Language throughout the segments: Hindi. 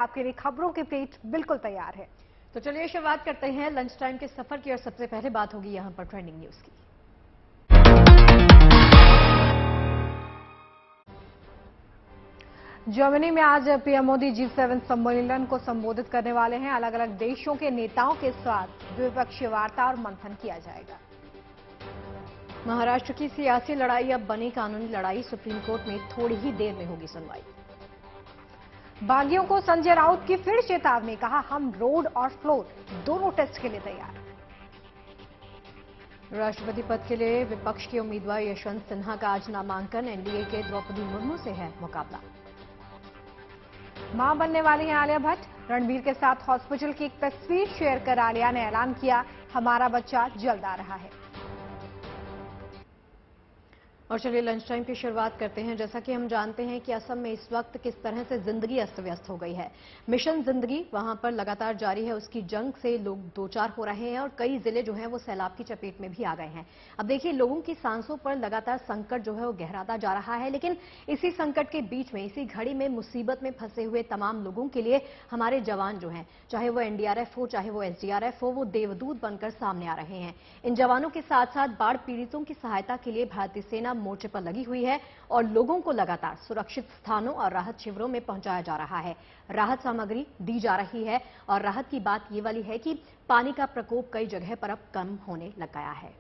आपके लिए खबरों की प्लेट बिल्कुल तैयार है। तो चलिए शुरुआत करते हैं लंच टाइम के सफर की और सबसे पहले बात होगी यहां पर ट्रेंडिंग न्यूज की। जर्मनी में आज पीएम मोदी G7 सम्मेलन को संबोधित करने वाले हैं। अलग अलग देशों के नेताओं के साथ द्विपक्षीय वार्ता और मंथन किया जाएगा। महाराष्ट्र की सियासी लड़ाई अब बनी कानूनी लड़ाई, सुप्रीम कोर्ट में थोड़ी ही देर में होगी सुनवाई। बागियों को संजय राउत की फिर चेतावनी, कहा हम रोड और फ्लोर दोनों टेस्ट के लिए तैयार। राष्ट्रपति पद के लिए विपक्ष के उम्मीदवार यशवंत सिन्हा का आज नामांकन, एनडीए के द्रौपदी मुर्मू से है मुकाबला। मां बनने वाली हैं आलिया भट्ट, रणबीर के साथ हॉस्पिटल की एक तस्वीर शेयर कर आलिया ने ऐलान किया, हमारा बच्चा जल्द आ रहा है। और चलिए लंच टाइम की शुरुआत करते हैं। जैसा कि हम जानते हैं कि असम में इस वक्त किस तरह से जिंदगी अस्त व्यस्त हो गई है। मिशन जिंदगी वहां पर लगातार जारी है, उसकी जंग से लोग दो चार हो रहे हैं और कई जिले जो हैं वो सैलाब की चपेट में भी आ गए हैं। अब देखिए लोगों की सांसों पर लगातार संकट जो है वो गहराता जा रहा है, लेकिन इसी संकट के बीच में, इसी घड़ी में मुसीबत में फंसे हुए तमाम लोगों के लिए हमारे जवान जो हैं, चाहे वो एनडीआरएफ हो चाहे वो एसडीआरएफ हो, वो देवदूत बनकर सामने आ रहे हैं। इन जवानों के साथ साथ बाढ़ पीड़ितों की सहायता के लिए भारतीय सेना मोर्चे पर लगी हुई है और लोगों को लगातार सुरक्षित स्थानों और राहत शिविरों में पहुंचाया जा रहा है। राहत सामग्री दी जा रही है और राहत की बात ये वाली है कि पानी का प्रकोप कई जगह पर अब कम होने लग गया है।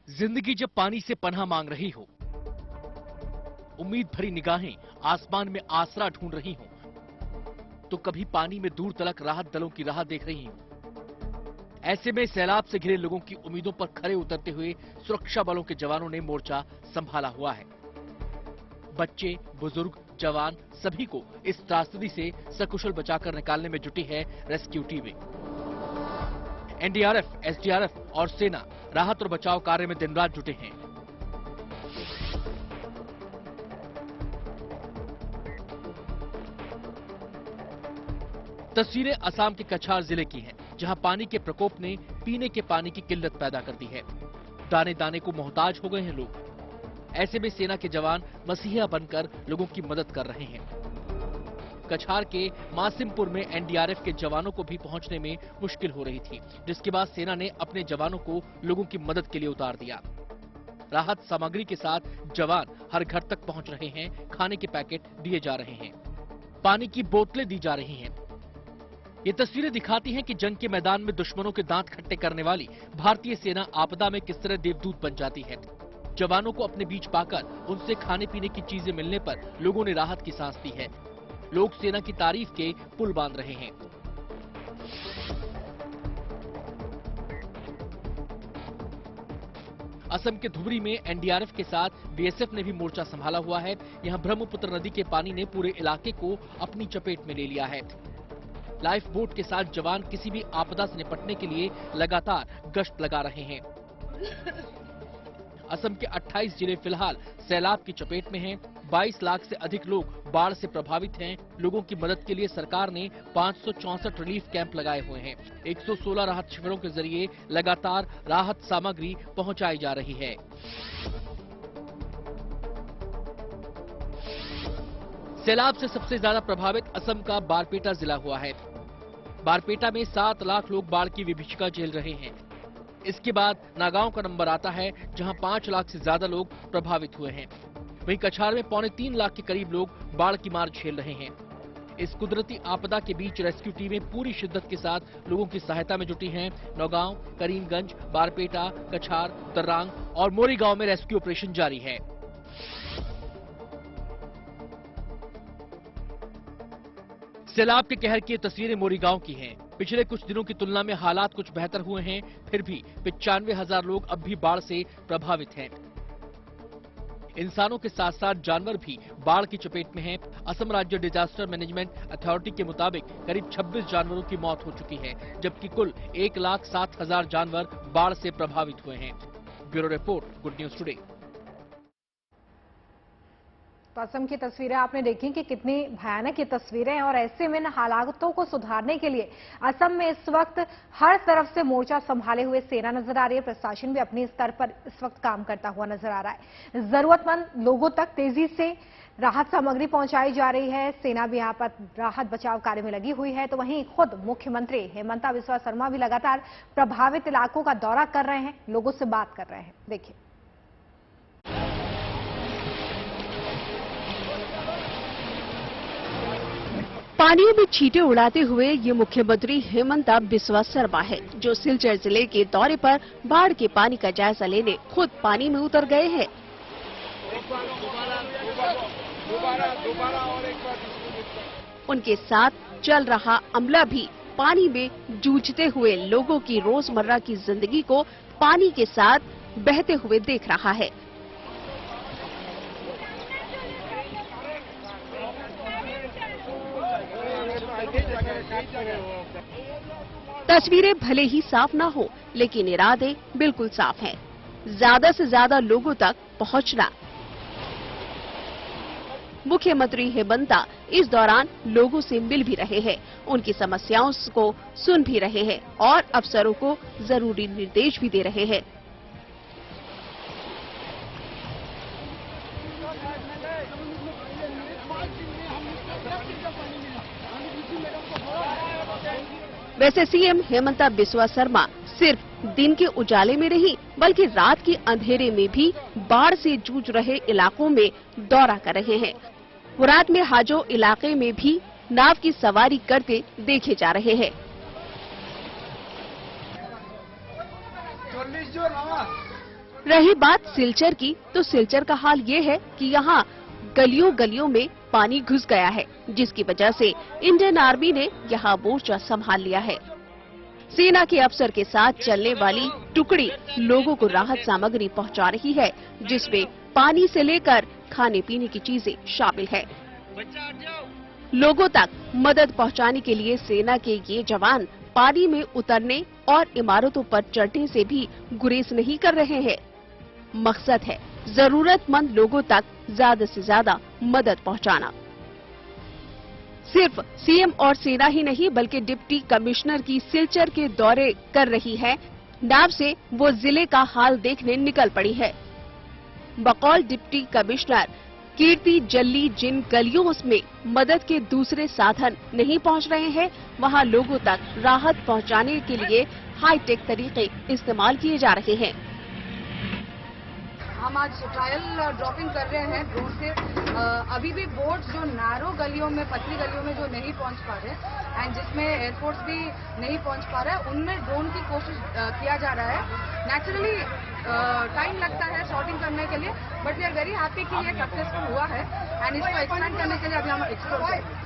जिंदगी जब पानी से पनाह मांग रही हो, उम्मीद भरी निगाहें आसमान में आसरा ढूंढ रही हो, तो कभी पानी में दूर तलक राहत दलों की राह देख रही हो। ऐसे में सैलाब से घिरे लोगों की उम्मीदों पर खरे उतरते हुए सुरक्षा बलों के जवानों ने मोर्चा संभाला हुआ है। बच्चे, बुजुर्ग, जवान सभी को इस त्रासदी से सकुशल बचाकर निकालने में जुटी है रेस्क्यू टीमें। एनडीआरएफ, एसडीआरएफ और सेना राहत और बचाव कार्य में दिन रात जुटे हैं। तस्वीरें असम के कछार जिले की हैं, जहां पानी के प्रकोप ने पीने के पानी की किल्लत पैदा कर दी है। दाने दाने को मोहताज हो गए हैं लोग। ऐसे में सेना के जवान मसीहा बनकर लोगों की मदद कर रहे हैं। कछार के मासिमपुर में एनडीआरएफ के जवानों को भी पहुंचने में मुश्किल हो रही थी, जिसके बाद सेना ने अपने जवानों को लोगों की मदद के लिए उतार दिया। राहत सामग्री के साथ जवान हर घर तक पहुंच रहे हैं, खाने के पैकेट दिए जा रहे हैं, पानी की बोतलें दी जा रही हैं। ये तस्वीरें दिखाती हैं कि जंग के मैदान में दुश्मनों के दांत खट्टे करने वाली भारतीय सेना आपदा में किस तरह देवदूत बन जाती है। जवानों को अपने बीच पाकर उनसे खाने पीने की चीजें मिलने पर लोगों ने राहत की सांस ली है। लोग सेना की तारीफ के पुल बांध रहे हैं। असम के धुबरी में एनडीआरएफ के साथ बीएसएफ ने भी मोर्चा संभाला हुआ है। यहां ब्रह्मपुत्र नदी के पानी ने पूरे इलाके को अपनी चपेट में ले लिया है। लाइफ बोट के साथ जवान किसी भी आपदा से निपटने के लिए लगातार गश्त लगा रहे हैं। असम के 28 जिले फिलहाल सैलाब की चपेट में हैं। 22 लाख से अधिक लोग बाढ़ से प्रभावित हैं। लोगों की मदद के लिए सरकार ने 564 रिलीफ कैंप लगाए हुए हैं। 116 राहत शिविरों के जरिए लगातार राहत सामग्री पहुंचाई जा रही है। सैलाब से सबसे ज्यादा प्रभावित असम का बारपेटा जिला हुआ है। बारपेटा में 7 लाख लोग बाढ़ की विभीषिका झेल रहे हैं। इसके बाद नागांव का नंबर आता है, जहां 5 लाख से ज्यादा लोग प्रभावित हुए हैं। वहीं कछार में 3.25 लाख के करीब लोग बाढ़ की मार झेल रहे हैं। इस कुदरती आपदा के बीच रेस्क्यू टीमें पूरी शिद्दत के साथ लोगों की सहायता में जुटी हैं। नौगांव, करीमगंज, बारपेटा, कछार, दर्रांग और मोरीगांव में रेस्क्यू ऑपरेशन जारी है। सैलाब के कहर की तस्वीरें मोरीगांव की हैं। पिछले कुछ दिनों की तुलना में हालात कुछ बेहतर हुए हैं, फिर भी 95,000 लोग अब भी बाढ़ से प्रभावित हैं। इंसानों के साथ साथ जानवर भी बाढ़ की चपेट में हैं। असम राज्य डिजास्टर मैनेजमेंट अथॉरिटी के मुताबिक करीब 26 जानवरों की मौत हो चुकी है, जबकि कुल 1,07,000 जानवर बाढ़ से प्रभावित हुए हैं। Bureau report, good news today. तो असम की तस्वीरें आपने देखी कि कितनी भयानक ये तस्वीरें हैं और ऐसे में इन हालातों को सुधारने के लिए असम में इस वक्त हर तरफ से मोर्चा संभाले हुए सेना नजर आ रही है। प्रशासन भी अपने स्तर पर इस वक्त काम करता हुआ नजर आ रहा है। जरूरतमंद लोगों तक तेजी से राहत सामग्री पहुंचाई जा रही है। सेना भी यहां पर राहत बचाव कार्य में लगी हुई है। तो वहीं खुद मुख्यमंत्री हेमंता बिस्वा शर्मा भी लगातार प्रभावित इलाकों का दौरा कर रहे हैं, लोगों से बात कर रहे हैं। देखिए। पानियों में छींटे उड़ाते हुए ये मुख्यमंत्री हेमंता बिस्वा शर्मा है, जो सिलचर जिले के दौरे पर बाढ़ के पानी का जायजा लेने खुद पानी में उतर गए हैं। उनके साथ चल रहा अमला भी पानी में जूझते हुए लोगों की रोजमर्रा की जिंदगी को पानी के साथ बहते हुए देख रहा है। तस्वीरें भले ही साफ ना हो, लेकिन इरादे बिल्कुल साफ हैं। ज्यादा से ज्यादा लोगों तक पहुंचना। मुख्यमंत्री हेमंता इस दौरान लोगों से मिल भी रहे हैं, उनकी समस्याओं को सुन भी रहे हैं और अफसरों को जरूरी निर्देश भी दे रहे हैं। वैसे सीएम हेमंता बिस्वा शर्मा सिर्फ दिन के उजाले में नहीं, बल्कि रात के अंधेरे में भी बाढ़ से जूझ रहे इलाकों में दौरा कर रहे हैं। वो रात में हाजो इलाके में भी नाव की सवारी करते देखे जा रहे हैं। रही बात सिलचर की, तो सिलचर का हाल ये है कि यहाँ गलियों गलियों में पानी घुस गया है, जिसकी वजह से इंडियन आर्मी ने यहाँ मोर्चा संभाल लिया है। सेना के अफसर के साथ चलने वाली टुकड़ी लोगों को राहत सामग्री पहुंचा रही है, जिसमें पानी से लेकर खाने पीने की चीजें शामिल है। लोगों तक मदद पहुंचाने के लिए सेना के ये जवान पानी में उतरने और इमारतों पर चढ़ने से भी गुरेज नहीं कर रहे हैं। मकसद है जरूरतमंद लोगों तक ज्यादा से ज्यादा मदद पहुंचाना। सिर्फ सीएम और सेना ही नहीं, बल्कि डिप्टी कमिश्नर की सिलचर के दौरे कर रही है। नाव से वो जिले का हाल देखने निकल पड़ी है। बकौल डिप्टी कमिश्नर कीर्ति जल्ली जिन गलियों में मदद के दूसरे साधन नहीं पहुंच रहे हैं, वहां लोगों तक राहत पहुंचाने के लिए हाईटेक तरीके इस्तेमाल किए जा रहे हैं। हम आज ट्रायल ड्रॉपिंग कर रहे हैं ड्रोन से। अभी भी बोट्स जो नैरो गलियों में, पतली गलियों में जो नहीं पहुंच पा रहे एंड जिसमें एयरफोर्स भी नहीं पहुंच पा रहा है, उनमें ड्रोन की कोशिश किया जा रहा है। नेचुरली टाइम लगता है शॉटिंग करने के लिए, but we are very happy कि ये सक्सेसफुल हुआ है एंड इसको एक्सपेंड करने के लिए अभी हम एक्सप्लोर करेंगे।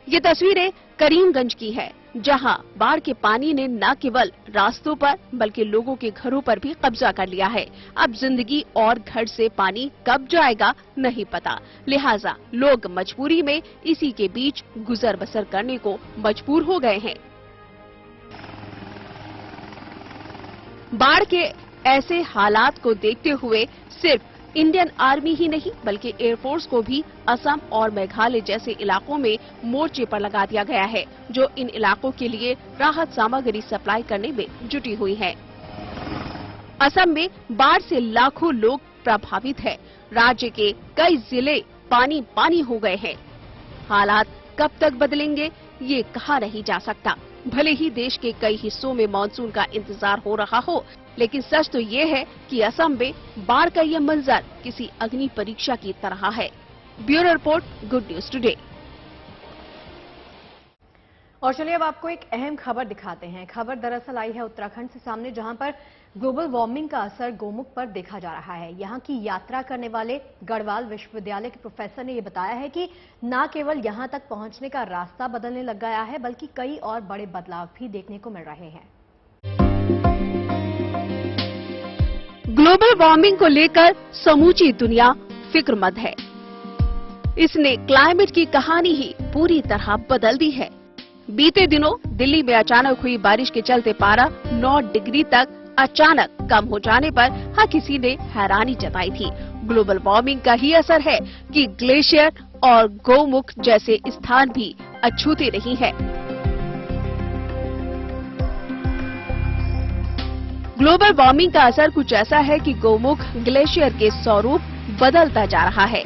ये तस्वीरें करीमगंज की है, जहां बाढ़ के पानी ने न केवल रास्तों पर बल्कि लोगों के घरों पर भी कब्जा कर लिया है। अब जिंदगी और घर से पानी कब जाएगा नहीं पता, लिहाजा लोग मजबूरी में इसी के बीच गुजर बसर करने को मजबूर हो गए हैं। बाढ़ के ऐसे हालात को देखते हुए सिर्फ इंडियन आर्मी ही नहीं, बल्कि एयरफोर्स को भी असम और मेघालय जैसे इलाकों में मोर्चे पर लगा दिया गया है, जो इन इलाकों के लिए राहत सामग्री सप्लाई करने में जुटी हुई है। असम में बाढ़ से लाखों लोग प्रभावित हैं। राज्य के कई जिले पानी पानी हो गए हैं। हालात कब तक बदलेंगे ये कहा नहीं जा सकता। भले ही देश के कई हिस्सों में मानसून का इंतजार हो रहा हो, लेकिन सच तो ये है कि असम में बाढ़ का ये मंजर किसी अग्नि परीक्षा की तरह है। Bureau report, good news today. और चलिए अब आपको एक अहम खबर दिखाते हैं। खबर दरअसल आई है उत्तराखंड से सामने, जहां पर ग्लोबल वार्मिंग का असर गोमुख पर देखा जा रहा है। यहां की यात्रा करने वाले गढ़वाल विश्वविद्यालय के प्रोफेसर ने ये बताया है कि न केवल यहां तक पहुंचने का रास्ता बदलने लग गया है, बल्कि कई और बड़े बदलाव भी देखने को मिल रहे हैं। ग्लोबल वार्मिंग को लेकर समूची दुनिया फिक्रमंद है। इसने क्लाइमेट की कहानी ही पूरी तरह बदल दी है। बीते दिनों दिल्ली में अचानक हुई बारिश के चलते पारा 9 डिग्री तक अचानक कम हो जाने पर हर किसी ने हैरानी जताई थी। ग्लोबल वार्मिंग का ही असर है कि ग्लेशियर और गौमुख जैसे स्थान भी अछूते नहीं है। ग्लोबल वार्मिंग का असर कुछ ऐसा है कि गौमुख ग्लेशियर के स्वरूप बदलता जा रहा है।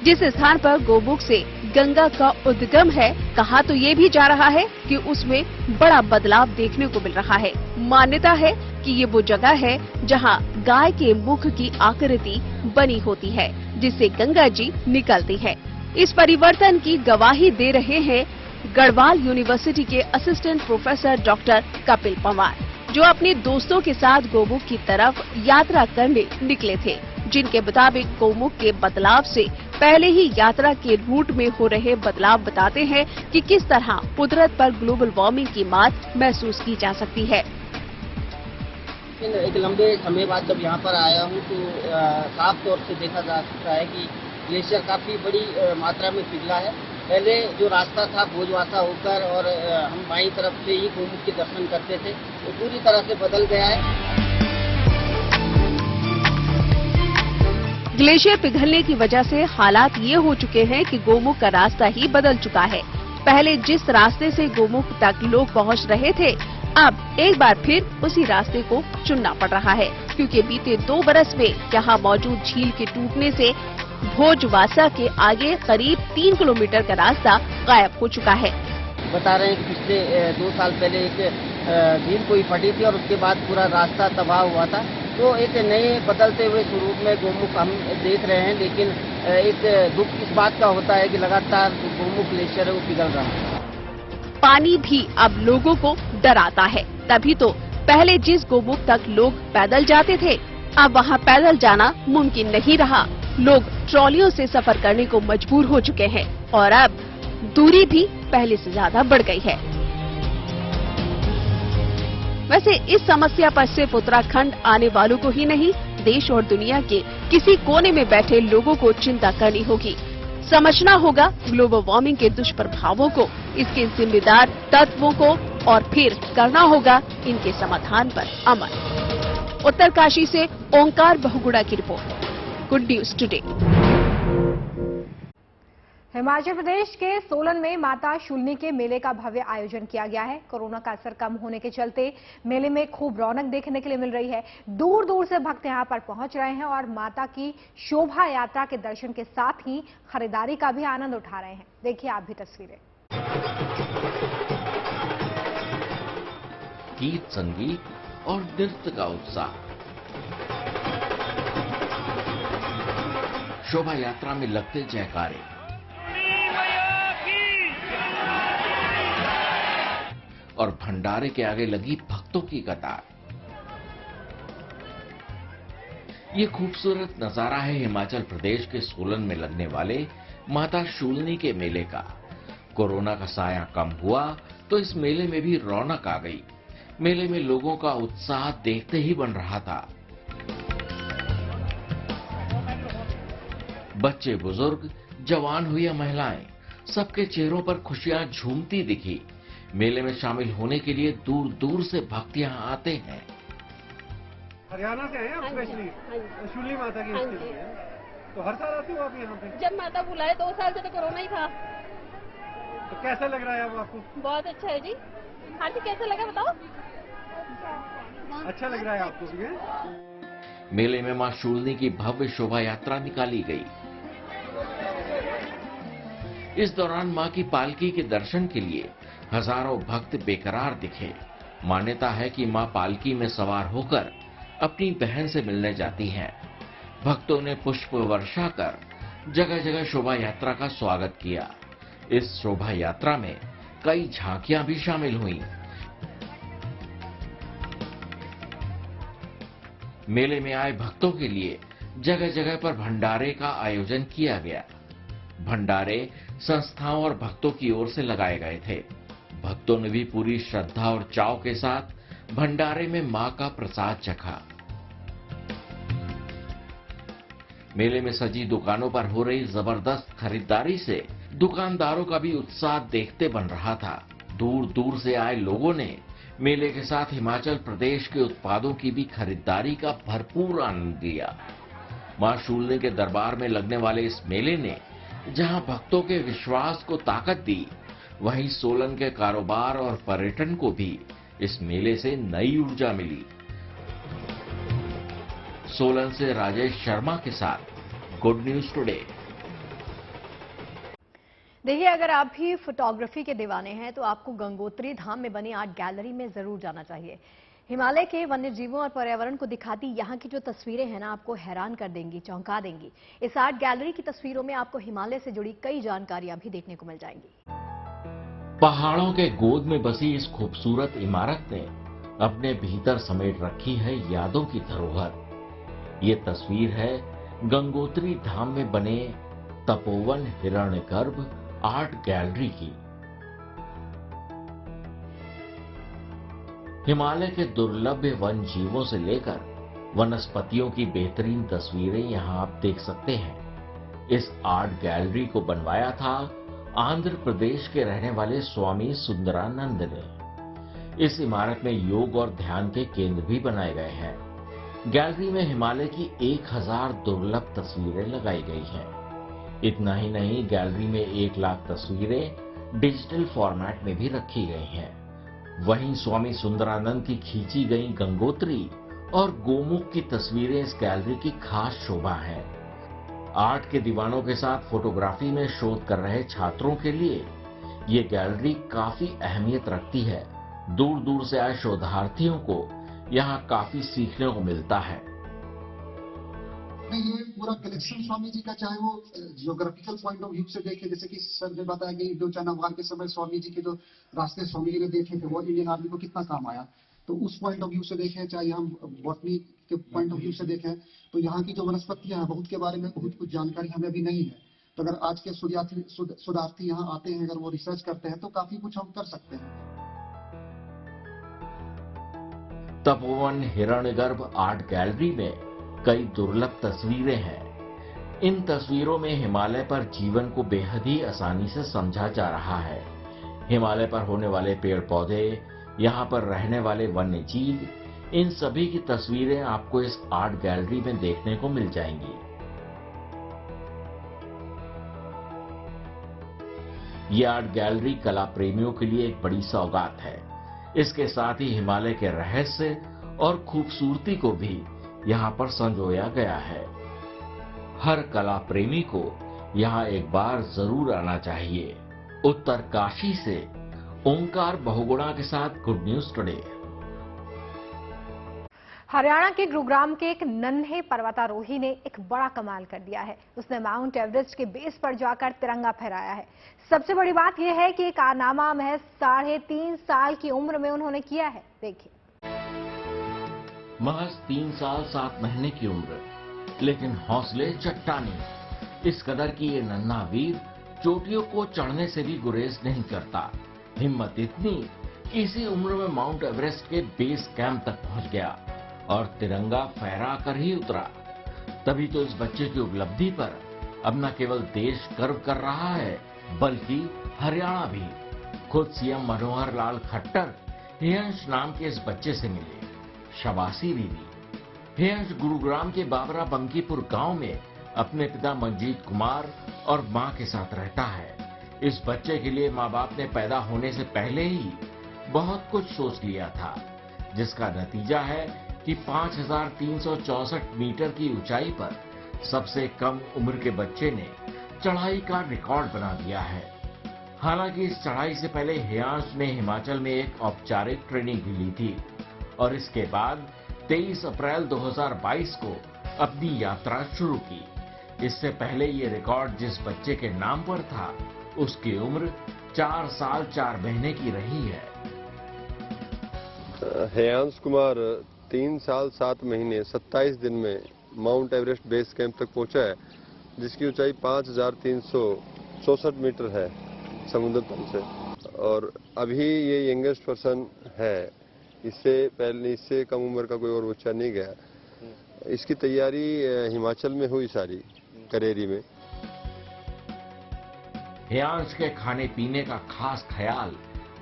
जिस स्थान पर गौमुख से गंगा का उद्गम है, कहा तो ये भी जा रहा है कि उसमें बड़ा बदलाव देखने को मिल रहा है। मान्यता है कि ये वो जगह है जहां गाय के मुख की आकृति बनी होती है, जिससे गंगा जी निकलती है। इस परिवर्तन की गवाही दे रहे हैं गढ़वाल यूनिवर्सिटी के assistant professor doctor Kapil Panwar, जो अपने दोस्तों के साथ गौमुख की तरफ यात्रा करने निकले थे, जिनके मुताबिक गौमुख के बदलाव से पहले ही यात्रा के रूट में हो रहे बदलाव बताते हैं कि किस तरह कुदरत पर ग्लोबल वार्मिंग की मार महसूस की जा सकती है। एक लंबे समय बाद जब यहाँ पर आया हूँ तो साफ तौर से देखा जा सकता है कि ग्लेशियर काफी बड़ी मात्रा में पिघला है। पहले जो रास्ता था भोजवासा होकर और हम बाईं तरफ से ही गौमुख के दर्शन करते थे, वो पूरी तरह से बदल गया है। ग्लेशियर पिघलने की वजह से हालात ये हो चुके हैं कि गौमुख का रास्ता ही बदल चुका है। पहले जिस रास्ते से गौमुख तक लोग पहुंच रहे थे, अब एक बार फिर उसी रास्ते को चुनना पड़ रहा है, क्योंकि बीते 2 बरस में यहाँ मौजूद झील के टूटने से भोजवासा के आगे करीब 3 किलोमीटर का रास्ता गायब हो चुका है। बता रहे हैं कि पिछले 2 साल पहले एक झील कोई फटी थी और उसके बाद पूरा रास्ता तबाह हुआ था। तो एक नए बदलते हुए स्वरूप में गौमुख हम देख रहे हैं, लेकिन एक दुख इस बात का होता है कि लगातार गौमुख ग्लेशियर है वो पिघल रहा है। पानी भी अब लोगों को डराता है, तभी तो पहले जिस गौमुख तक लोग पैदल जाते थे, अब वहाँ पैदल जाना मुमकिन नहीं रहा। लोग ट्रॉलियों से सफर करने को मजबूर हो चुके हैं और अब दूरी भी पहले से ज्यादा बढ़ गई है। वैसे इस समस्या पर सिर्फ उत्तराखंड आने वालों को ही नहीं, देश और दुनिया के किसी कोने में बैठे लोगों को चिंता करनी होगी। समझना होगा ग्लोबल वार्मिंग के दुष्प्रभावों को, इसके जिम्मेदार तत्वों को, और फिर करना होगा इनके समाधान पर अमल। उत्तरकाशी से ओंकार बहुगुणा की रिपोर्ट, good news today. Himachal Pradesh के सोलन में माता शूलिनी के मेले का भव्य आयोजन किया गया है। कोरोना का असर कम होने के चलते मेले में खूब रौनक देखने के लिए मिल रही है। दूर दूर से भक्त यहां पर पहुंच रहे हैं और माता की शोभा यात्रा के दर्शन के साथ ही खरीदारी का भी आनंद उठा रहे हैं। देखिए आप भी तस्वीरें। गीत, संगीत और नृत्य का उत्साह। शोभा यात्रा में लगते जयकारे, और भंडारे के आगे लगी भक्तों की कतार। ये खूबसूरत नजारा है हिमाचल प्रदेश के सोलन में लगने वाले माता शूलिनी के मेले का। कोरोना का साया कम हुआ तो इस मेले में भी रौनक आ गई। मेले में लोगों का उत्साह देखते ही बन रहा था। बच्चे, बुजुर्ग, जवान हुई या महिलाएं, सबके चेहरों पर खुशियां झूमती दिखी। मेले में शामिल होने के लिए दूर दूर से भक्त यहाँ आते हैं। हरियाणा से हैं आप स्पेशली शूलिनी माता की इसके लिए? तो हर साल आते हो आप यहाँ पे? जब माता बुलाए 2 साल से तो कोरोना ही था। तो कैसा लग रहा है अब आपको? बहुत अच्छा है जी। हाँ जी, कैसा लगा बताओ? अच्छा लग रहा है आपको भी? है मेले में मां शूलिनी की भव्य शोभा यात्रा निकाली गई। इस दौरान मां की पालकी के दर्शन के लिए हजारों भक्त बेकरार दिखे। मान्यता है कि मां पालकी में सवार होकर अपनी बहन से मिलने जाती हैं। भक्तों ने पुष्प वर्षा कर जगह जगह शोभा यात्रा का स्वागत किया। इस शोभा यात्रा में कई झांकियां भी शामिल हुईं। मेले में आए भक्तों के लिए जगह जगह पर भंडारे का आयोजन किया गया। भंडारे संस्थाओं और भक्तों की ओर से लगाए गए थे। भक्तों ने भी पूरी श्रद्धा और चाव के साथ भंडारे में मां का प्रसाद चखा। मेले में सजी दुकानों पर हो रही जबरदस्त खरीदारी से दुकानदारों का भी उत्साह देखते बन रहा था। दूर दूर से आए लोगों ने मेले के साथ हिमाचल प्रदेश के उत्पादों की भी खरीदारी का भरपूर आनंद लिया। मां शूलिनी के दरबार में लगने वाले इस मेले ने जहां भक्तों के विश्वास को ताकत दी, वहीं सोलन के कारोबार और पर्यटन को भी इस मेले से नई ऊर्जा मिली। सोलन से राजेश शर्मा के साथ गुड न्यूज टुडे। देखिए, अगर आप भी फोटोग्राफी के दीवाने हैं तो आपको गंगोत्री धाम में बनी आर्ट गैलरी में जरूर जाना चाहिए। हिमालय के वन्य जीवों और पर्यावरण को दिखाती यहाँ की जो तस्वीरें हैं ना, आपको हैरान कर देंगी, चौंका देंगी। इस आर्ट गैलरी की तस्वीरों में आपको हिमालय से जुड़ी कई जानकारियां भी देखने को मिल जाएंगी। पहाड़ों के गोद में बसी इस खूबसूरत इमारत ने अपने भीतर समेट रखी है यादों की धरोहर। ये तस्वीर है गंगोत्री धाम में बने तपोवन हिरण्यगर्भ आर्ट गैलरी की। हिमालय के दुर्लभ वन जीवों से लेकर वनस्पतियों की बेहतरीन तस्वीरें यहां आप देख सकते हैं। इस आर्ट गैलरी को बनवाया था आंध्र प्रदेश के रहने वाले स्वामी सुंदरानंद ने। इस इमारत में योग और ध्यान के केंद्र भी बनाए गए हैं। गैलरी में हिमालय की 1000 दुर्लभ तस्वीरें लगाई गई हैं। इतना ही नहीं, गैलरी में 1 लाख तस्वीरें डिजिटल फॉर्मेट में भी रखी गई हैं। वहीं स्वामी सुंदरानंद की खींची गई गंगोत्री और गोमुख की तस्वीरें इस गैलरी की खास शोभा है। आर्ट के दीवानों के साथ फोटोग्राफी में शोध कर रहे छात्रों के लिए ये गैलरी काफी अहमियत रखती है। दूर दूर से आए शोधार्थियों को यहाँ काफी सीखने को मिलता है। ये पूरा कलेक्शन स्वामी जी का, चाहे वो जियोग्राफिकल पॉइंट ऑफ व्यू से देखे, जैसे कि सर ने बताया कि इंडो चाइना वॉर के समय स्वामी जी के जो रास्ते स्वामी जी ने देखे थे वो इंडियन आर्मी को कितना काम आया, तो उस पॉइंट ऑफ व्यू से देखें, चाहे हम बॉटनी के पॉइंट ऑफ व्यू से देखें, तो यहाँ की जो वनस्पतियां हैं बहुत के बारे में बहुत कुछ जानकारी हमें अभी नहीं है। तो अगर आज के शोधार्थी यहाँ आते हैं, अगर वो रिसर्च करते हैं तो काफी कुछ हम कर सकते हैं। तपोवन हिरण्यगर्भ आर्ट गैलरी में कई दुर्लभ तस्वीरें हैं। इन तस्वीरों में हिमालय पर जीवन को बेहद ही आसानी से समझा जा रहा है। हिमालय पर होने वाले पेड़ पौधे, यहाँ पर रहने वाले वन्य जीव, इन सभी की तस्वीरें आपको इस आर्ट गैलरी में देखने को मिल जाएंगी। ये आर्ट गैलरी कला प्रेमियों के लिए एक बड़ी सौगात है। इसके साथ ही हिमालय के रहस्य और खूबसूरती को भी यहाँ पर संजोया गया है। हर कला प्रेमी को यहाँ एक बार जरूर आना चाहिए। उत्तरकाशी से ओंकार बहुगुणा के साथ गुड न्यूज टुडे। हरियाणा के गुरुग्राम के एक नन्हे पर्वतारोही ने एक बड़ा कमाल कर दिया है। उसने माउंट एवरेस्ट के बेस पर जाकर तिरंगा फहराया है। सबसे बड़ी बात यह है कि ये कारनामा महज 3.5 साल की उम्र में उन्होंने किया है। देखिए, महज 3 साल 7 महीने की उम्र, लेकिन हौसले चट्टानी। इस कदर की ये नन्हा वीर चोटियों को चढ़ने से भी गुरेज नहीं करता। हिम्मत इतनी कि इसी उम्र में माउंट एवरेस्ट के बेस कैंप तक पहुंच गया और तिरंगा फहरा कर ही उतरा। तभी तो इस बच्चे की उपलब्धि पर अब न केवल देश गर्व कर रहा है, बल्कि हरियाणा भी। खुद सीएम मनोहर लाल खट्टर हेयंश नाम के इस बच्चे से मिले। शाबाशी भी दी। हेयंश गुरुग्राम के बाबरा बंकीपुर गांव में अपने पिता मंजीत कुमार और मां के साथ रहता है। इस बच्चे के लिए मां बाप ने पैदा होने से पहले ही बहुत कुछ सोच लिया था, जिसका नतीजा है कि 5364 मीटर की ऊंचाई पर सबसे कम उम्र के बच्चे ने चढ़ाई का रिकॉर्ड बना दिया है। हालांकि इस चढ़ाई से पहले हेयांश ने हिमाचल में एक औपचारिक ट्रेनिंग भी ली थी और इसके बाद 23 अप्रैल 2022 को अपनी यात्रा शुरू की। इससे पहले ये रिकॉर्ड जिस बच्चे के नाम पर था, उसकी उम्र 4 साल 4 महीने की रही है। हेयांश कुमार 3 साल 7 महीने 27 दिन में माउंट एवरेस्ट बेस कैंप तक पहुंचा है, जिसकी ऊंचाई 5364 मीटर है समुद्र तल से। और अभी ये यंगेस्ट पर्सन है। इससे कम उम्र का कोई और बच्चा नहीं गया। इसकी तैयारी हिमाचल में हुई सारी, करेरी में। हेयांश के खाने पीने का खास ख्याल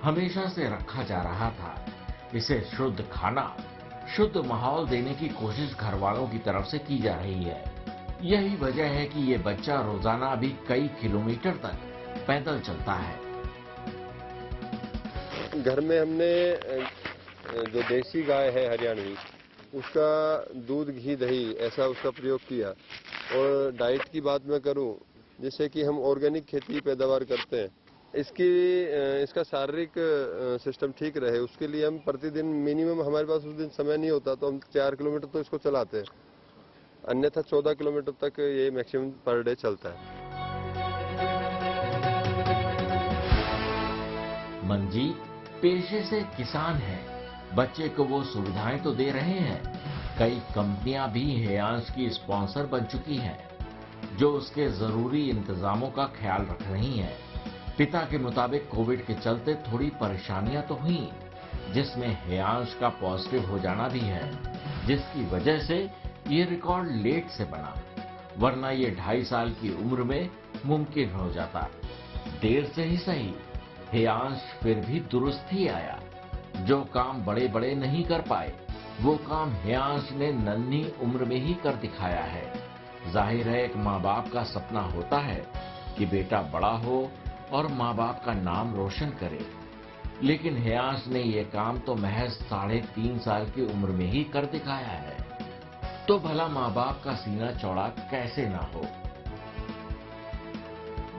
हमेशा से रखा जा रहा था। इसे शुद्ध खाना, शुद्ध माहौल देने की कोशिश घर वालों की तरफ से की जा रही है। यही वजह है कि ये बच्चा रोजाना अभी कई किलोमीटर तक पैदल चलता है। घर में हमने जो देसी गाय है हरियाणवी, उसका दूध, घी, दही ऐसा उसका प्रयोग किया। और डाइट की बात मैं करूं, जिससे कि हम ऑर्गेनिक खेती पैदावार करते हैं, इसका शारीरिक सिस्टम ठीक रहे, उसके लिए हम प्रतिदिन मिनिमम, हमारे पास उस दिन समय नहीं होता तो हम 4 किलोमीटर तो इसको चलाते हैं, अन्यथा 14 किलोमीटर तक ये मैक्सिमम पर डे चलता है। मंजीत पेशे से किसान है। बच्चे को वो सुविधाएं तो दे रहे हैं, कई कंपनियां भी हेयांश की स्पॉन्सर बन चुकी हैं, जो उसके जरूरी इंतजामों का ख्याल रख रही हैं। पिता के मुताबिक कोविड के चलते थोड़ी परेशानियां तो हुई, जिसमें हेयांश का पॉजिटिव हो जाना भी है, जिसकी वजह से ये रिकॉर्ड लेट से बना, वरना ये 2.5 साल की उम्र में मुमकिन हो जाता। देर से ही सही, हेयांश फिर भी दुरुस्त ही आया। जो काम बड़े बड़े नहीं कर पाए, वो काम हेयांश ने नन्ही उम्र में ही कर दिखाया है। जाहिर है, एक माँ बाप का सपना होता है कि बेटा बड़ा हो और माँ बाप का नाम रोशन करे, लेकिन हेयांश ने ये काम तो महज 3.5 साल की उम्र में ही कर दिखाया है। तो भला माँ बाप का सीना चौड़ा कैसे ना हो।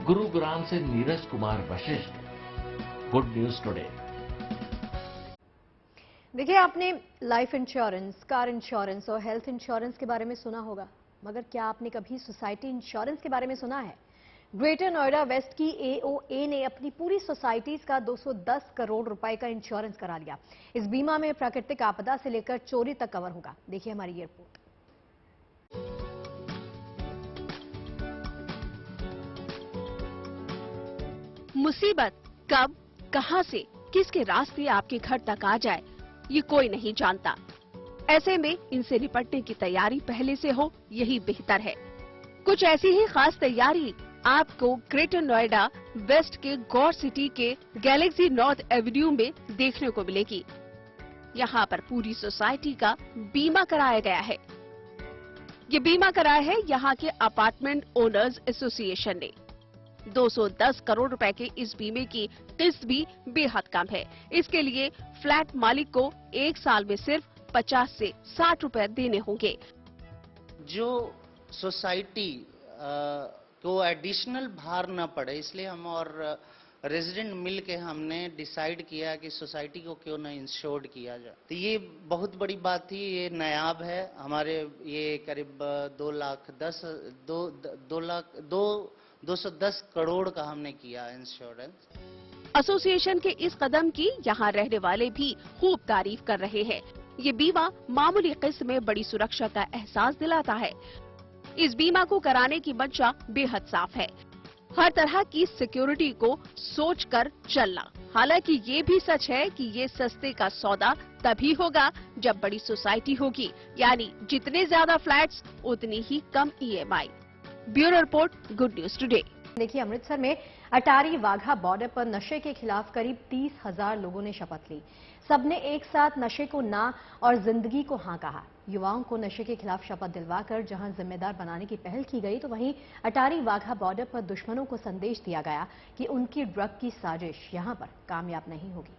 गुरुग्राम से Neeraj Kumar Vashishtha, good news today. देखिए, आपने लाइफ इंश्योरेंस, कार इंश्योरेंस और हेल्थ इंश्योरेंस के बारे में सुना होगा, मगर क्या आपने कभी सोसाइटी इंश्योरेंस के बारे में सुना है? ग्रेटर नोएडा वेस्ट की AOA ने अपनी पूरी सोसाइटीज का 210 करोड़ रुपए का इंश्योरेंस करा लिया। इस बीमा में प्राकृतिक आपदा से लेकर चोरी तक कवर होगा। देखिए हमारी ये रिपोर्ट। मुसीबत कब, कहां से, किसके रास्ते आपके घर तक आ जाए, ये कोई नहीं जानता। ऐसे में इनसे निपटने की तैयारी पहले से हो, यही बेहतर है। कुछ ऐसी ही खास तैयारी आपको ग्रेटर नोएडा वेस्ट के गौर सिटी के गैलेक्सी नॉर्थ एवेन्यू में देखने को मिलेगी। यहाँ पर पूरी सोसाइटी का बीमा कराया गया है। ये बीमा कराया है यहाँ के अपार्टमेंट ओनर्स एसोसिएशन ने। 210 करोड़ रुपए के इस बीमे की किस्त भी बेहद कम है। इसके लिए फ्लैट मालिक को 1 साल में सिर्फ 50 से 60 रुपए देने होंगे। जो सोसाइटी को एडिशनल भार न पड़े, इसलिए हम और रेजिडेंट मिल के हमने डिसाइड किया कि सोसाइटी को क्यों ना इंश्योर्ड किया जाए। तो ये बहुत बड़ी बात थी, ये नायाब है हमारे। ये करीब 210 करोड़ का हमने किया इंश्योरेंस। एसोसिएशन के इस कदम की यहाँ रहने वाले भी खूब तारीफ कर रहे हैं। ये बीमा मामूली किस्त में बड़ी सुरक्षा का एहसास दिलाता है। इस बीमा को कराने की मंशा बेहद साफ है, हर तरह की सिक्योरिटी को सोचकर चलना। हालांकि ये भी सच है कि ये सस्ते का सौदा तभी होगा जब बड़ी सोसाइटी होगी, यानी जितने ज्यादा फ्लैट्स उतनी ही कम EMI। Bureau report, good news today. देखिए, अमृतसर में अटारी वाघा बॉर्डर पर नशे के खिलाफ करीब 30,000 लोगों ने शपथ ली। सबने एक साथ नशे को ना और जिंदगी को हाँ कहा। युवाओं को नशे के खिलाफ शपथ दिलवाकर जहां जिम्मेदार बनाने की पहल की गई, तो वहीं अटारी वाघा बॉर्डर पर दुश्मनों को संदेश दिया गया कि उनकी ड्रग की साजिश यहां पर कामयाब नहीं होगी।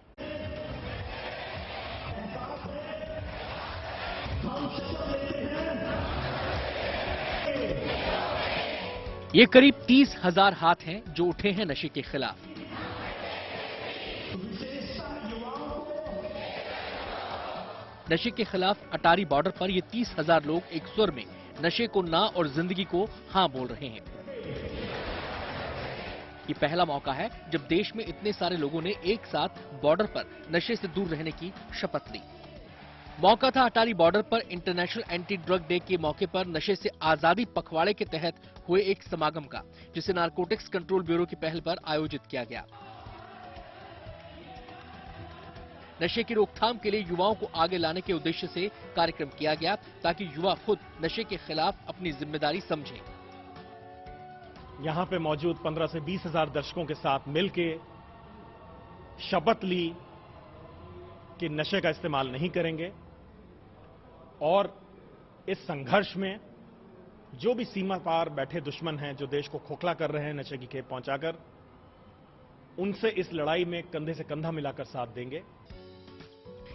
ये करीब 30,000 हाथ हैं जो उठे हैं नशे के खिलाफ। नशे के खिलाफ अटारी बॉर्डर पर ये 30,000 लोग एक सुर में नशे को ना और जिंदगी को हाँ बोल रहे हैं। ये पहला मौका है जब देश में इतने सारे लोगों ने एक साथ बॉर्डर पर नशे से दूर रहने की शपथ ली। मौका था अटारी बॉर्डर पर इंटरनेशनल एंटी ड्रग डे के मौके पर नशे से आजादी पखवाड़े के तहत हुए एक समागम का, जिसे नारकोटिक्स कंट्रोल ब्यूरो की पहल पर आयोजित किया गया। नशे की रोकथाम के लिए युवाओं को आगे लाने के उद्देश्य से कार्यक्रम किया गया, ताकि युवा खुद नशे के खिलाफ अपनी जिम्मेदारी समझें। यहाँ पे मौजूद 15 से 20,000 दर्शकों के साथ मिलके शपथ ली कि नशे का इस्तेमाल नहीं करेंगे और इस संघर्ष में जो भी सीमा पार बैठे दुश्मन हैं, जो देश को खोखला कर रहे हैं नशे की खेप पहुंचाकर, उनसे इस लड़ाई में कंधे से कंधा मिलाकर साथ देंगे।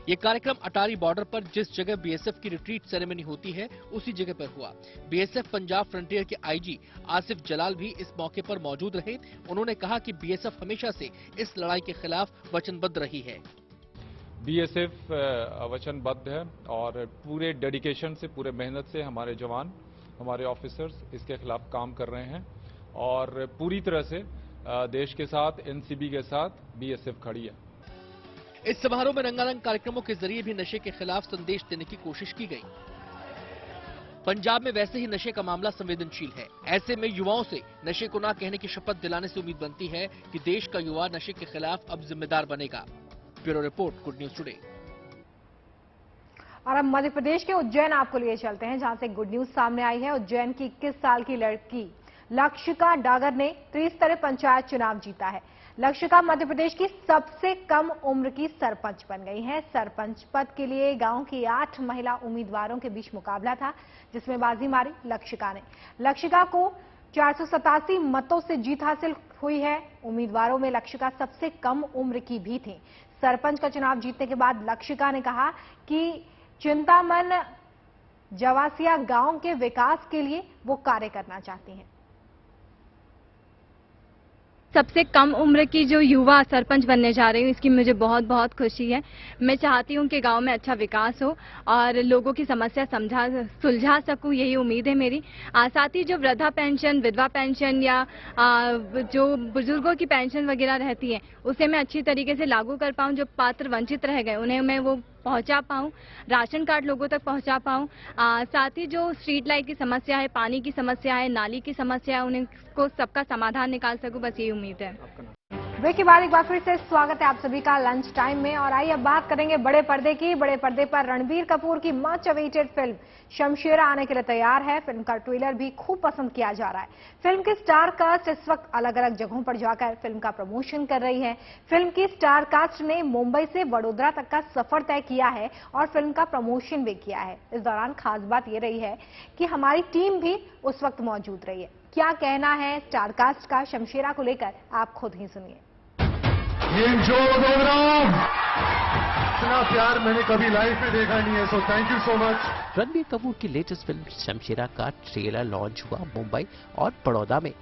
ये कार्यक्रम अटारी बॉर्डर पर जिस जगह बीएसएफ की रिट्रीट सेरेमनी होती है उसी जगह पर हुआ। बीएसएफ पंजाब फ्रंटियर के आईजी आसिफ जलाल भी इस मौके पर मौजूद रहे। उन्होंने कहा कि बीएसएफ हमेशा से इस लड़ाई के खिलाफ वचनबद्ध रही है। बीएसएफ वचनबद्ध है और पूरे डेडिकेशन से, पूरे मेहनत से हमारे जवान, हमारे ऑफिसर्स इसके खिलाफ काम कर रहे हैं और पूरी तरह से देश के साथ, एनसीबी के साथ बीएसएफ खड़ी है। इस समारोह में रंगारंग कार्यक्रमों के जरिए भी नशे के खिलाफ संदेश देने की कोशिश की गई। पंजाब में वैसे ही नशे का मामला संवेदनशील है। ऐसे में युवाओं से नशे को ना कहने की शपथ दिलाने से उम्मीद बनती है कि देश का युवा नशे के खिलाफ अब जिम्मेदार बनेगा। Bureau report, good news today. और अब मध्य प्रदेश के उज्जैन आपको लिए चलते हैं, जहां से गुड न्यूज सामने आई है। उज्जैन की 21 साल की लड़की लक्षिका डागर ने त्रिस्तरीय पंचायत चुनाव जीता है। लक्षिका मध्य प्रदेश की सबसे कम उम्र की सरपंच बन गई है। सरपंच पद के लिए गांव की 8 महिला उम्मीदवारों के बीच मुकाबला था, जिसमें बाजी मारी लक्षिका ने। लक्षिका को 487 मतों से जीत हासिल हुई है। उम्मीदवारों में लक्षिका सबसे कम उम्र की भी थी। सरपंच का चुनाव जीतने के बाद लक्षिका ने कहा कि चिंतामन जवासिया गांव के विकास के लिए वो कार्य करना चाहती हैं। सबसे कम उम्र की जो युवा सरपंच बनने जा रही हूँ, इसकी मुझे बहुत बहुत खुशी है। मैं चाहती हूँ कि गांव में अच्छा विकास हो और लोगों की समस्या सुलझा सकूँ, यही उम्मीद है मेरी। साथ ही जो वृद्धा पेंशन, विधवा पेंशन या जो बुजुर्गों की पेंशन वगैरह रहती है, उसे मैं अच्छी तरीके से लागू कर पाऊँ। जो पात्र वंचित रह गए उन्हें मैं वो पहुंचा पाऊं, राशन कार्ड लोगों तक पहुंचा पाऊं। साथ ही जो स्ट्रीट लाइट की समस्या है, पानी की समस्या है, नाली की समस्या है, उन्हें को सबका समाधान निकाल सकूं, बस यही उम्मीद है। ब्रेक के बाद एक बार फिर से स्वागत है आप सभी का लंच टाइम में। और आइए अब बात करेंगे बड़े पर्दे की। बड़े पर्दे पर रणबीर कपूर की मच अवेटेड फिल्म शमशेरा आने के लिए तैयार है। फिल्म का ट्रेलर भी खूब पसंद किया जा रहा है। फिल्म की स्टार कास्ट इस वक्त अलग अलग जगहों पर जाकर फिल्म का प्रमोशन कर रही है। फिल्म की स्टार कास्ट ने मुंबई से वडोदरा तक का सफर तय किया है और फिल्म का प्रमोशन भी किया है। इस दौरान खास बात यह रही है कि हमारी टीम भी उस वक्त मौजूद रही है। क्या कहना है स्टार कास्ट का शमशेरा को लेकर, आप खुद ही सुनिए। इतना प्यार मैंने कभी लाइफ में देखा नहीं है, so thank you so much. Ranbir Kapoor की लेटेस्ट फिल्म शमशेरा का ट्रेलर लॉन्च हुआ मुंबई और बड़ौदा में।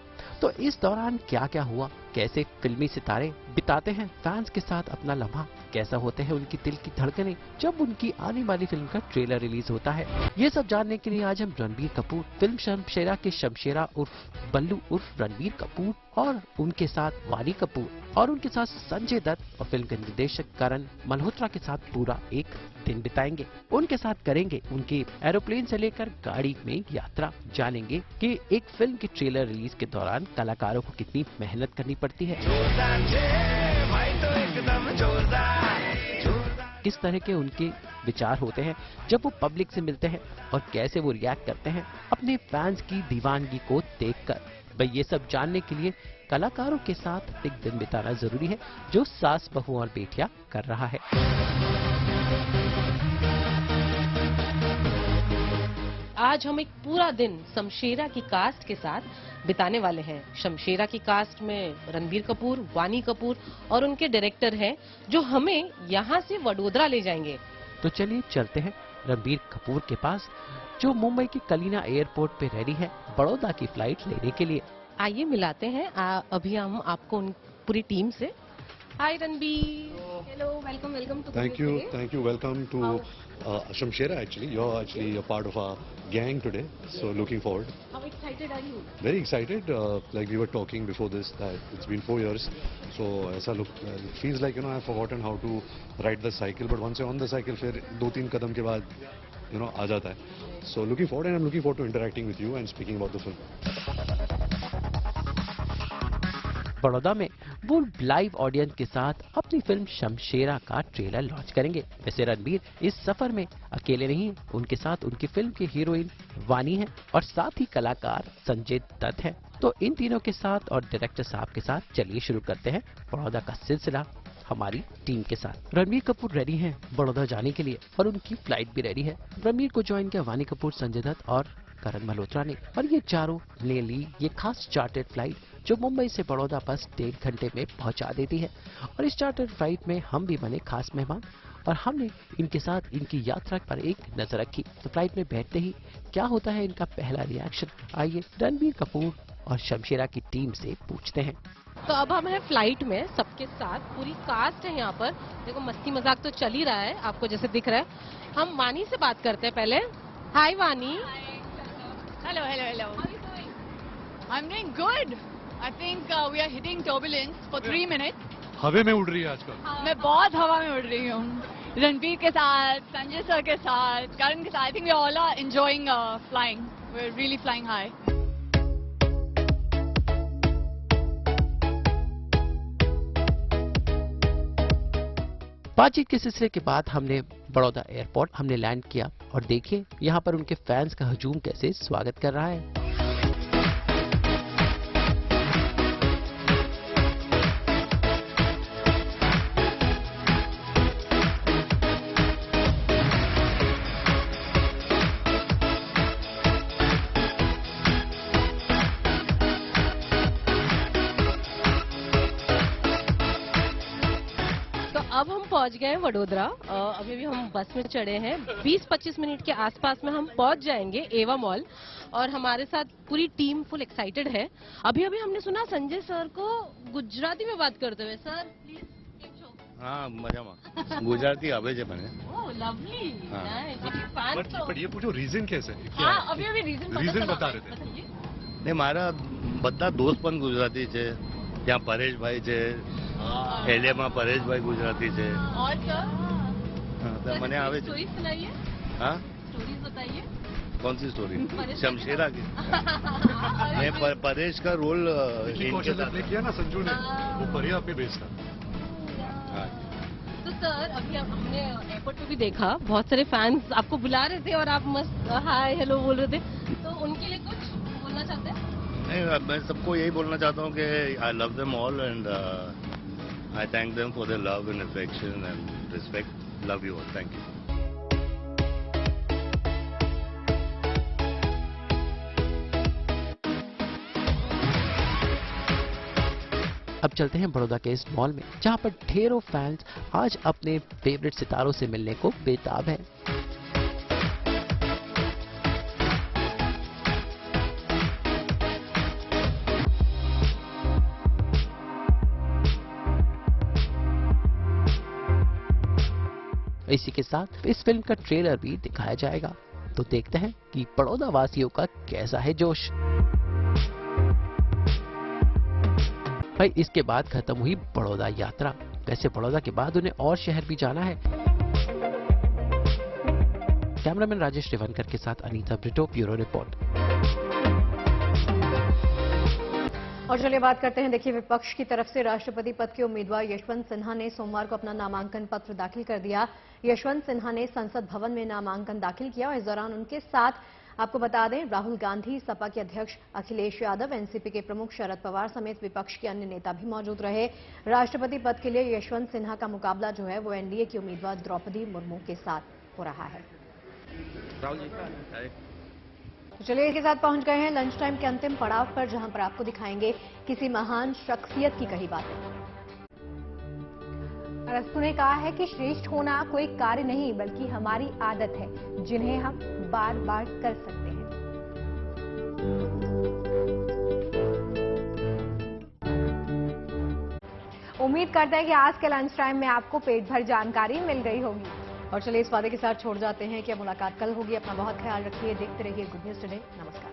तो इस दौरान क्या क्या हुआ, कैसे फिल्मी सितारे बिताते हैं फैंस के साथ अपना लम्हा, कैसा होते हैं उनकी दिल की धड़कनें जब उनकी आने वाली फिल्म का ट्रेलर रिलीज होता है, ये सब जानने के लिए आज हम रणबीर कपूर, फिल्म शमशेरा के शमशेरा उर्फ बल्लू उर्फ रणबीर कपूर और उनके साथ वानी कपूर और उनके साथ संजय दत्त और फिल्म के निर्देशक करण मल्होत्रा के साथ पूरा एक दिन बिताएंगे। उनके साथ करेंगे उनके एरोप्लेन से लेकर गाड़ी में यात्रा, जानेंगे कि एक फिल्म के ट्रेलर रिलीज के दौरान कलाकारों को कितनी मेहनत करनी पड़ती है, किस तरह के उनके विचार होते हैं जब वो पब्लिक से मिलते हैं और कैसे वो रिएक्ट करते हैं अपने फैंस की दीवानगी को देखकर। भाई ये सब जानने के लिए कलाकारों के साथ एक दिन बिताना जरूरी है, जो सास बहू और बेटियां कर रहा है। आज हम एक पूरा दिन शमशेरा की कास्ट के साथ बिताने वाले हैं। शमशेरा की कास्ट में रणबीर कपूर, वानी कपूर और उनके डायरेक्टर हैं, जो हमें यहाँ से वडोदरा ले जाएंगे। तो चलिए चलते हैं रणबीर कपूर के पास, जो मुंबई की कलीना एयरपोर्ट पे रेडी है बड़ौदा की फ्लाइट लेने के लिए। आइए मिलाते हैं अभी हम आपको पूरी टीम से। Hi Ranbir, hello, welcome welcome to. Thank you, welcome to Shamshera. Actually, you're a part of our gang today, so looking forward. How excited are you? Very excited. Like we were talking before this, that it's been 4 years, so ऐसा it feels like I've forgotten how to ride the cycle, but once you're on the cycle, फिर 2-3 कदम के बाद आ जाता है. So looking forward, and I'm looking forward to interacting with you and speaking about the film. Baroda में वो लाइव ऑडियंस के साथ अपनी फिल्म शमशेरा का ट्रेलर लॉन्च करेंगे। वैसे रणबीर इस सफर में अकेले नहीं, उनके साथ उनकी फिल्म की हीरोइन वानी है और साथ ही कलाकार संजय दत्त है। तो इन तीनों के साथ और डायरेक्टर साहब के साथ चलिए शुरू करते हैं बड़ौदा का सिलसिला हमारी टीम के साथ। रणबीर कपूर रेडी हैं बड़ौदा जाने के लिए और उनकी फ्लाइट भी रेडी है। रणबीर को ज्वाइन किया वानी कपूर, संजय दत्त और करण मल्होत्रा ने, और ये चारों ने ली ये खास चार्टर्ड फ्लाइट जो मुंबई से बड़ौदा बस 1.5 घंटे में पहुंचा देती है। और इस चार्टर्ड फ्लाइट में हम भी बने खास मेहमान और हमने इनके साथ इनकी यात्रा पर एक नजर रखी। तो फ्लाइट में बैठते ही क्या होता है इनका पहला रिएक्शन, आइए रणबीर कपूर और शमशेरा की टीम से पूछते हैं। तो अब हम हैं फ्लाइट में सबके साथ, पूरी कास्ट है यहाँ पर। देखो मस्ती मजाक तो चल ही रहा है, आपको जैसे दिख रहा है। हम वानी से बात करते हैं पहले। हाय वानी। Hello. I'm doing good. I think we are hitting turbulence for 3 minutes. हवे में उड़ रही है आजकल। मैं बहुत हवा में उड़ रही हूँ। रणबीर के साथ, संजय सर के साथ, करण के साथ। I think we all are enjoying flying. We're really flying high. बातचीत के सिलसिले के बाद हमने बड़ौदा एयरपोर्ट हमने लैंड किया और देखिए यहाँ पर उनके फैंस का हजूम कैसे स्वागत कर रहा है। अब हम पहुंच गए हैं वडोदरा। अभी भी हम बस में चढ़े हैं। 20-25 मिनट के आसपास में हम पहुंच जाएंगे एवा मॉल और हमारे साथ पूरी टीम फुल एक्साइटेड है। अभी हमने सुना संजय सर को गुजराती में बात करते हुए। Sir please. हाँ मजामा गुजराती आवे છે મને। ओह लवली। बट ये पूछो रीजन कैसे है? हाँ अभी रीजन बता रहे थे। नहीं મારા બધા દોસ્ત પણ ગુજરાતી છે। ત્યાં પરેશભાઈ છે, એલેમાં પરેશભાઈ ગુજરાતી છે। और सर તો મને આવે છે। स्टोरी सुनाइए। हाँ स्टोरीज बताइए। कौन सी स्टोरी? शमशेरा की। मैं परेश का रोल इनके साथ किया ना संजू ने, वो परिया पे बेस्ड था। तो सर अभी हमने एयरपोर्ट पे भी देखा बहुत सारे फैंस आपको बुला रहे थे और आप मस्त हाय हेलो बोल रहे थे, तो उनके लिए कुछ बोलना चाहते हैं? नहीं मैं सबको यही बोलना चाहता हूँ कि I love them all and I thank them for their love and affection and respect. Love you all. Thank you. अब चलते हैं बड़ौदा के इस मॉल में जहां पर ढेरों फैंस आज अपने फेवरेट सितारों से मिलने को बेताब हैं। इसी के साथ इस फिल्म का ट्रेलर भी दिखाया जाएगा, तो देखते हैं कि बड़ौदा वासियों का कैसा है जोश। भाई इसके बाद खत्म हुई बड़ौदा यात्रा। वैसे बड़ौदा के बाद उन्हें और शहर भी जाना है। कैमरामैन राजेश रेवनकर के साथ अनीता ब्रिटो, ब्यूरो रिपोर्ट। और चलिए बात करते हैं। देखिए विपक्ष की तरफ से राष्ट्रपति पद के उम्मीदवार यशवंत सिन्हा ने सोमवार को अपना नामांकन पत्र दाखिल कर दिया। यशवंत सिन्हा ने संसद भवन में नामांकन दाखिल किया और इस दौरान उनके साथ आपको बता दें राहुल गांधी, सपा के अध्यक्ष अखिलेश यादव, एनसीपी के प्रमुख शरद पवार समेत विपक्ष के अन्य नेता भी मौजूद रहे। राष्ट्रपति पद के लिए यशवंत सिन्हा का मुकाबला जो है वो एनडीए की उम्मीदवार द्रौपदी मुर्मू के साथ हो रहा है। तो चलिए इसके साथ पहुंच गए हैं लंच टाइम के अंतिम पड़ाव पर, जहां पर आपको दिखाएंगे किसी महान शख्सियत की कही बातें। अरस्तु ने कहा है कि श्रेष्ठ होना कोई कार्य नहीं बल्कि हमारी आदत है जिन्हें हम बार बार कर सकते हैं। उम्मीद करते हैं कि आज के लंच टाइम में आपको पेट भर जानकारी मिल गई होगी। और चलिए इस वादे के साथ छोड़ जाते हैं कि मुलाकात कल होगी। अपना बहुत ख्याल रखिए, देखते रहिए गुड न्यूज टुडे। नमस्कार।